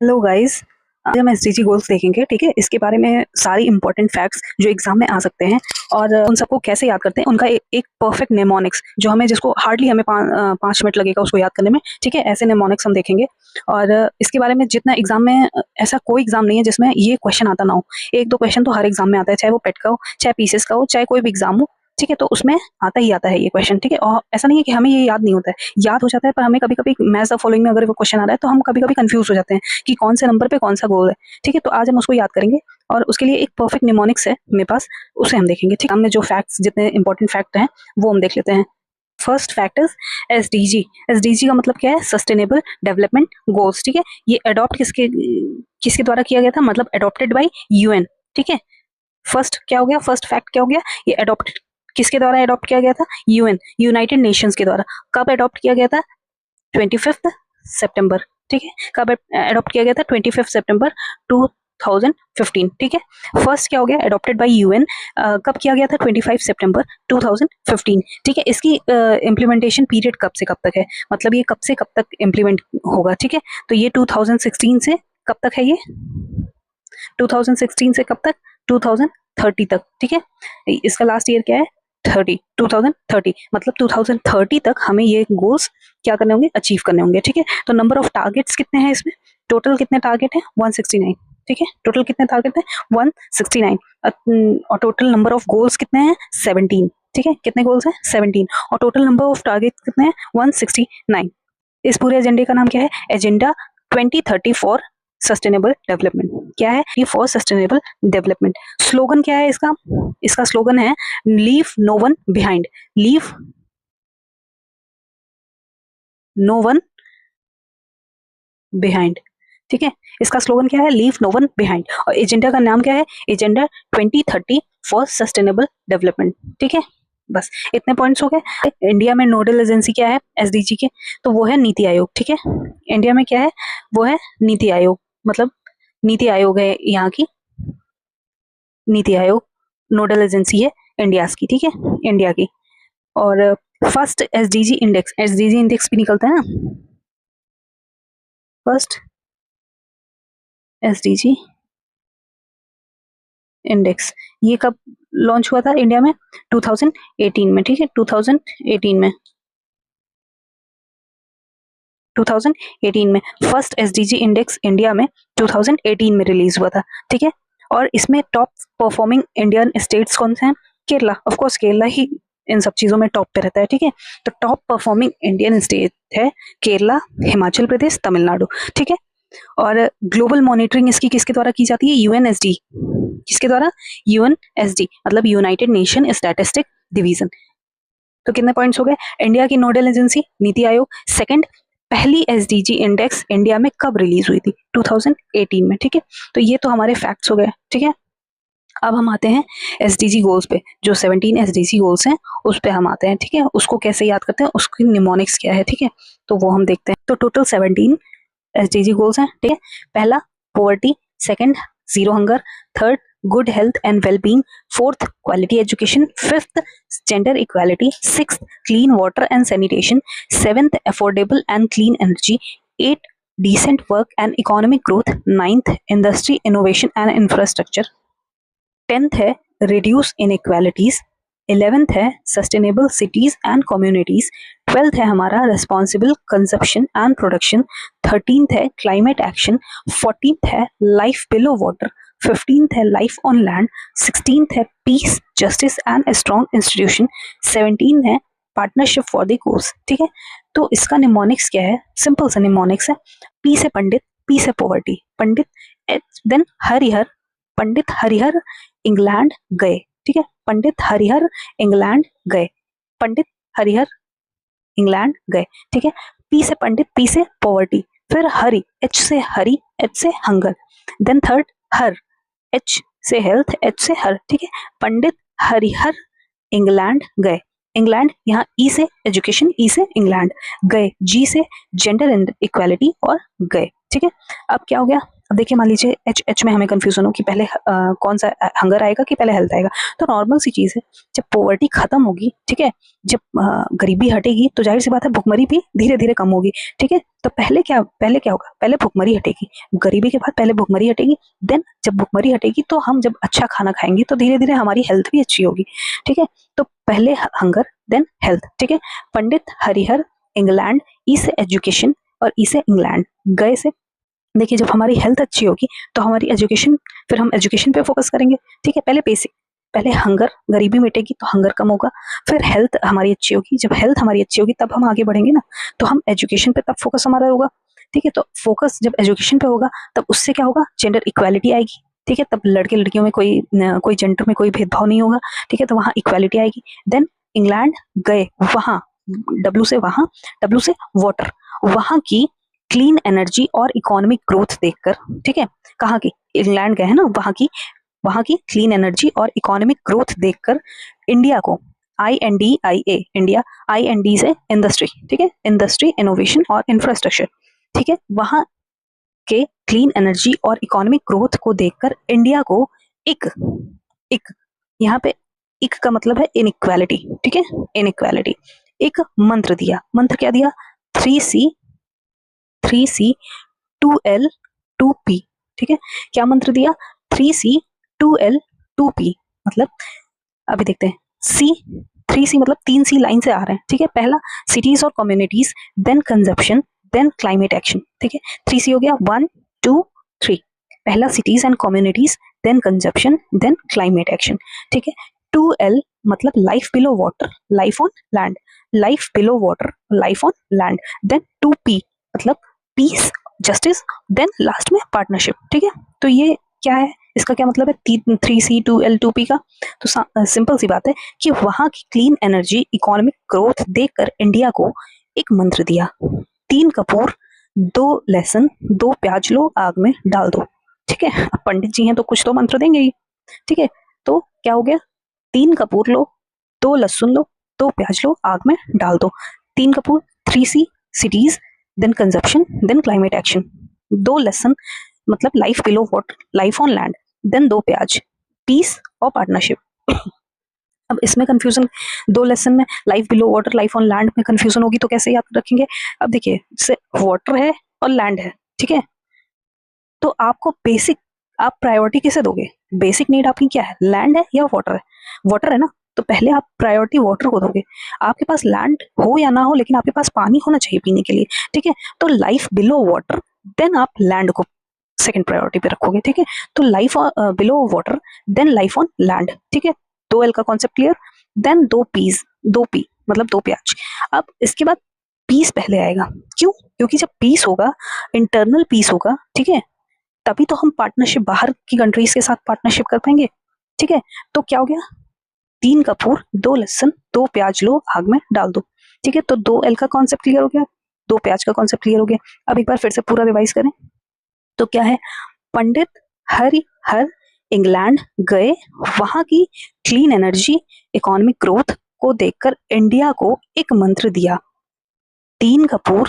Hello guys. आज हम SDG goals देखेंगे। ठीक है, इसके बारे में सारी इंपॉर्टेंट फैक्ट्स जो एग्जाम में आ सकते हैं और उन सबको कैसे याद करते हैं, उनका एक परफेक्ट नेमोनिक्स जो हमें जिसको हार्डली हमें 5 मिनट लगेगा उसको याद करने में। ठीक है, ऐसे नेमोनिक्स हम देखेंगे और इसके बारे में जितना एग्जाम में ऐसा कोई एग्जाम नहीं है जिसमें ये क्वेश्चन आता ना हो। एक दो क्वेश्चन तो हर एग्जाम में आता है, चाहे वो पेट का हो, चाहे पीसीएस का हो, चाहे कोई भी एग्जाम हो। ठीक है, तो उसमें आता ही आता है ये क्वेश्चन। ठीक है, और ऐसा नहीं है कि हमें ये याद नहीं होता है, याद हो जाता है, पर हमें कभी कभी मैच द फॉलोइंग में अगर वो क्वेश्चन आ रहा है तो हम कभी कभी कंफ्यूज हो जाते हैं कि कौन से नंबर पे कौन सा गोल है। ठीक है, तो आज हम उसको याद करेंगे और उसके लिए एक परफेक्ट निमोनिक्स है मेरे पास, उसे हम देखेंगे। ठीक है, हमने जो फैक्ट्स जितने इंपॉर्टेंट फैक्ट हैं वो हम देख लेते हैं। First fact is SDG. SDG का मतलब क्या है? Sustainable development goals. ठीक है, ये अडॉप्ट किसके किसके द्वारा किया गया था? मतलब अडॉप्टेड बाय यूएन। ठीक है, फर्स्ट क्या हो गया? फर्स्ट फैक्ट क्या हो गया? ये अडॉप्टेड किसके द्वारा अडॉप्ट किया गया था? यूएन, यूनाइटेड नेशंस के द्वारा। कब अडॉप्ट किया गया था? 25 सितंबर। ठीक है, कब अडॉप्ट किया गया था? 25 सितंबर 2015। ठीक है, फर्स्ट क्या हो गया? Adopted by UN. कब किया गया था? 25 सितंबर 2015। ठीक है, इसकी इम्प्लीमेंटेशन पीरियड कब से कब तक है? मतलब ये कब से कब तक इम्प्लीमेंट होगा? ठीक है, तो ये 2016 से कब तक है? ये 2016 से कब तक? 2030 तक। ठीक है, इसका लास्ट ईयर क्या है? 2030। मतलब 2030 तक हमें ये गोल्स क्या करने होंगे? अचीव करने होंगे। ठीक है, तो नंबर ऑफ टारगेट्स कितने हैं इसमें? टोटल कितने टारगेट है? 169। ठीक है, टोटल कितने टारगेट है? 169। और टोटल नंबर ऑफ गोल्स कितने हैं? 17। ठीक है, कितने गोल्स हैं? 17। और टोटल नंबर ऑफ टारगेट कितने हैं? 169। इस पूरे एजेंडे का नाम क्या है? Agenda 2030 for sustainable development. क्या है ये? For sustainable development. स्लोगन क्या है इसका? इसका स्लोगन है leave no one behind. Leave no one behind. ठीक है, इसका स्लोगन क्या है? Leave no one behind. और एजेंडा का नाम क्या है? Agenda 2030 for sustainable development. ठीक है, बस इतने पॉइंट्स हो गए। इंडिया में नोडल एजेंसी क्या है एसडीजी के? तो वो है नीति आयोग। ठीक है, इंडिया में क्या है? वो है नीति आयोग। मतलब नीति आयोग है यहाँ की, नीति आयोग नोडल एजेंसी है इंडिया की। ठीक है, इंडिया की। और first SDG index, SDG index भी निकलता है ना, फर्स्ट एसडीजी इंडेक्स। ये कब लॉन्च हुआ था इंडिया में? 2018 में। ठीक है, 2018 में, 2018 में फर्स्ट एसडीजी इंडेक्स इंडिया में 2018 में रिलीज हुआ था। ठीक है, और इसमें टॉप परफॉर्मिंग इंडियन स्टेट्स कौन से हैं? केरला, ऑफ कोर्स केरला ही इन सब चीजों में टॉप पे रहता है। ठीक है, तो टॉप परफॉर्मिंग इंडियन स्टेट है केरला, हिमाचल प्रदेश, तमिलनाडु। ठीक है, और ग्लोबल मॉनिटरिंग इसकी किसके द्वारा की जाती है? यूएनएसडी। किसके द्वारा? यूएनएसडी, मतलब यूनाइटेड नेशन स्टैटिस्टिक डिवीजन। तो कितने पॉइंट्स हो गए? इंडिया की nodal agency NITI Aayog. Second, पहली एसडीजी इंडेक्स इंडिया में कब रिलीज हुई थी? 2018 में। ठीक है, तो ये तो हमारे फैक्ट्स हो गए। ठीक है, अब हम आते हैं एसडीजी गोल्स पे। जो 17 एसडीजी गोल्स हैं उस पे हम आते हैं। ठीक है, उसको कैसे याद करते हैं, उसकी निमोनिक्स क्या है? ठीक है, तो वो हम देखते हैं। तो टोटल 17 एसडीजी गोल्स हैं। ठीक है, पहला poverty, second zero hunger, third good health and wellbeing, fourth quality education, fifth gender equality, sixth clean water and sanitation, seventh affordable and clean energy, eight decent work and economic growth, ninth industry innovation and infrastructure, 10th है reduce inequalities, 11th है sustainable cities and communities, 12th है हमारा responsible consumption and production, 13th है climate action, 14th है life below water, 15th है life on land, 16th है piece justice and strong institution, 17 है partnership for the course. ठीक है, तो इसका निमोनिक्स क्या है? सिंपल सा निमोनिक्स है। पी से पंडित, पी से पॉवर्टी, पंडित, देन हरिहर, पंडित हरिहर इंग्लैंड गए। ठीक है, पंडित हरिहर इंग्लैंड गए, पंडित हरिहर इंग्लैंड गए। ठीक है, पी से पंडित, पी से पॉवर्टी, फिर हरि, एच से हरि, एच से हंगर, देन थर्ड हर, एच से हेल्थ, एच से हर। ठीक है, पंडित हरिहर इंग्लैंड गए। इंग्लैंड यहाँ ई से एजुकेशन, ई से इंग्लैंड, गए जी से जेंडर इक्वालिटी और गए। ठीक है, अब क्या हो गया? अब देखिए मान लीजिए एच में हमें कंफ्यूजन हो कि पहले कौन सा हंगर आएगा कि पहले हेल्थ आएगा। तो नॉर्मल सी चीज़ है, जब पॉवर्टी खत्म होगी, ठीक है, जब गरीबी हटेगी तो जाहिर सी बात है भुखमरी भी धीरे धीरे कम होगी, ठीक है। तो पहले क्या होगा, पहले भुखमरी हटेगी, गरीबी के बाद पहले भुखमरी हटेगी, देन जब भुखमरी हटेगी तो हम जब अच्छा खाना खाएंगे तो धीरे धीरे हमारी हेल्थ भी अच्छी होगी, ठीक है। तो पहले हंगर देन हेल्थ, ठीक है। पंडित हरिहर इंग्लैंड, ई से एजुकेशन और ई से इंग्लैंड, गए से देखिए जब हमारी हेल्थ अच्छी होगी तो हमारी एजुकेशन, फिर हम एजुकेशन पे फोकस करेंगे, ठीक है। पहले बेसिक, पहले हंगर, गरीबी मिटेगी तो हंगर कम होगा, फिर हेल्थ हमारी अच्छी होगी, जब हेल्थ हमारी अच्छी होगी तब हम आगे बढ़ेंगे ना, तो हम एजुकेशन पे तब फोकस हमारा होगा, ठीक है। तो फोकस जब एजुकेशन पे होगा तब उससे क्या होगा, जेंडर इक्वालिटी आएगी, ठीक है। तब लड़के लड़कियों में कोई जेंडर में कोई भेदभाव नहीं होगा, ठीक है। तो वहाँ इक्वालिटी आएगी। देन इंग्लैंड गए, वहाँ डब्ल्यू से वाटर, वहाँ की क्लीन एनर्जी और इकोनॉमिक ग्रोथ देखकर, ठीक है, कहाँ की, इंग्लैंड गए हैं ना, वहाँ की क्लीन एनर्जी और इकोनॉमिक ग्रोथ देखकर इंडिया को, INDIA, इंडिया, IND से इंडस्ट्री, ठीक है, इंडस्ट्री, इनोवेशन और इंफ्रास्ट्रक्चर, ठीक है, वहाँ के क्लीन एनर्जी और इकोनॉमिक ग्रोथ को देखकर इंडिया को एक एक यहाँ पे एक का मतलब है इनइक्वालिटी, ठीक है, इनइक्वालिटी, एक मंत्र दिया। मंत्र क्या दिया, 3C 2L 2P, ठीक है। क्या मंत्र दिया, 3C 2L 2P, मतलब अभी देखते हैं, C 3C मतलब 3C लाइन से आ रहे हैं, ठीक है। पहला सिटीज और communities, then consumption, then climate action, ठीक है। 3C हो गया 1 2 3, पहला cities and communities, then consumption, then climate action, ठीक है। 2L मतलब life below water, life on land, life below water, life on land, then 2P मतलब पीस, जस्टिस, देन लास्ट में पार्टनरशिप, ठीक है। तो ये क्या है, इसका क्या मतलब है 3C 2L 2P का, तो सिंपल सी बात है कि वहां की क्लीन एनर्जी, इकोनॉमिक ग्रोथ देखकर इंडिया को एक मंत्र दिया, 3 कपूर 2 लहसुन 2 प्याज लो आग में डाल दो, ठीक है। अब पंडित जी हैं तो कुछ तो मंत्र देंगे ही, ठीक है। तो क्या हो गया, 3 कपूर लो, 2 लहसुन लो, 2 प्याज लो आग में डाल दो, 3 कपूर, 3C cities, then consumption, then climate action, 2 लहसुन मतलब life below water, life on land, then 2 प्याज, पीस और पार्टनरशिप। अब इसमें कंफ्यूजन, 2 लेसन में life below water, life on land में कंफ्यूजन होगी तो कैसे याद रखेंगे। अब देखिए जैसे वाटर है और लैंड है, ठीक है, तो आपको बेसिक, आप प्रायोरिटी किसे दोगे, बेसिक नीड आपकी क्या है, लैंड है या वाटर है, वाटर है ना, तो पहले आप प्रायोरिटी वाटर को दोगे। आपके पास लैंड हो या ना हो लेकिन आपके पास पानी होना चाहिए पीने के लिए, ठीक है। तो लाइफ बिलो वाटर, देन आप लैंड को सेकंड प्रायोरिटी पे रखोगे, ठीक है। तो life below water, then life on land, ठीक है। 2L का कॉन्सेप्ट क्लियर, देन 2P मतलब 2 प्याज। अब इसके बाद पीस पहले आएगा, क्यों, क्योंकि जब पीस होगा, इंटरनल पीस होगा, ठीक है, तभी तो हम पार्टनरशिप बाहर की कंट्रीज के साथ पार्टनरशिप कर पाएंगे, ठीक है। तो क्या हो गया, 3 कपूर 2 लहसुन 2 प्याज लो आग में डाल दो, ठीक है। तो 2L का कॉन्सेप्ट क्लियर हो गया, 2 प्याज का कॉन्सेप्ट क्लियर हो गया। अब एक बार फिर से पूरा रिवाइज करें तो क्या है, पंडित हरिहर इंग्लैंड गए, वहां की क्लीन एनर्जी, इकोनॉमिक ग्रोथ को देखकर इंडिया को एक मंत्र दिया, 3 कपूर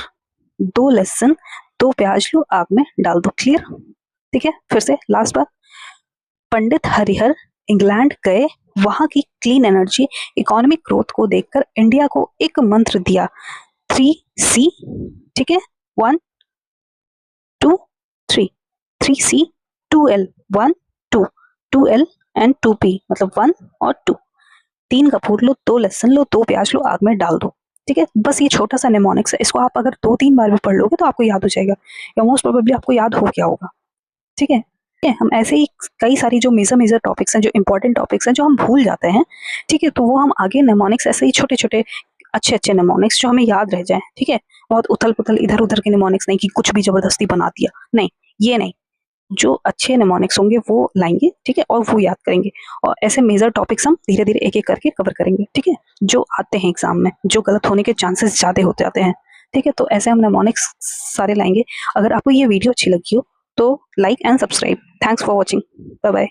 2 लहसुन 2 प्याज लो आग में डाल दो, क्लियर, ठीक है। फिर से लास्ट बार, पंडित हरिहर इंग्लैंड गए, वहां की क्लीन एनर्जी, इकोनॉमिक ग्रोथ को देखकर इंडिया को एक मंत्र दिया, 3C, ठीक है, 1 2 3, 3C 2L 1 2, 2L and 2P मतलब 1 और 2, 3 कपूर लो 2 लहसुन लो 2 प्याज लो आग में डाल दो, ठीक है। बस ये छोटा सा निमोनिक्स है, इसको आप अगर 2-3 बार भी पढ़ लोगे तो आपको याद हो जाएगा, या मोस्ट प्रोबेबली आपको याद हो गया होगा, ठीक है। हम ऐसे ही कई सारी जो मेजर टॉपिक्स हैं, जो इंपॉर्टेंट टॉपिक्स हैं, जो हम भूल जाते हैं, ठीक है, तो वो हम आगे निमोनिक्स ऐसे ही छोटे छोटे अच्छे निमोनिक्स जो हमें याद रह जाए, ठीक है। बहुत उथल पुथल इधर उधर के निमोनिक्स नहीं कि कुछ भी जबरदस्ती बना दिया, नहीं, ये नहीं, जो अच्छे निमोनिक्स होंगे वो लाएंगे, ठीक है, और वो याद करेंगे, और ऐसे मेजर टॉपिक्स हम धीरे धीरे एक एक करके कवर करेंगे, ठीक है, जो आते हैं एग्जाम में, जो गलत होने के चांसेस ज्यादा होते जाते हैं, ठीक है। तो ऐसे हम निमोनिक्स सारे लाएंगे। अगर आपको ये वीडियो अच्छी लगी हो तो like and subscribe. Thanks for watching, bye bye.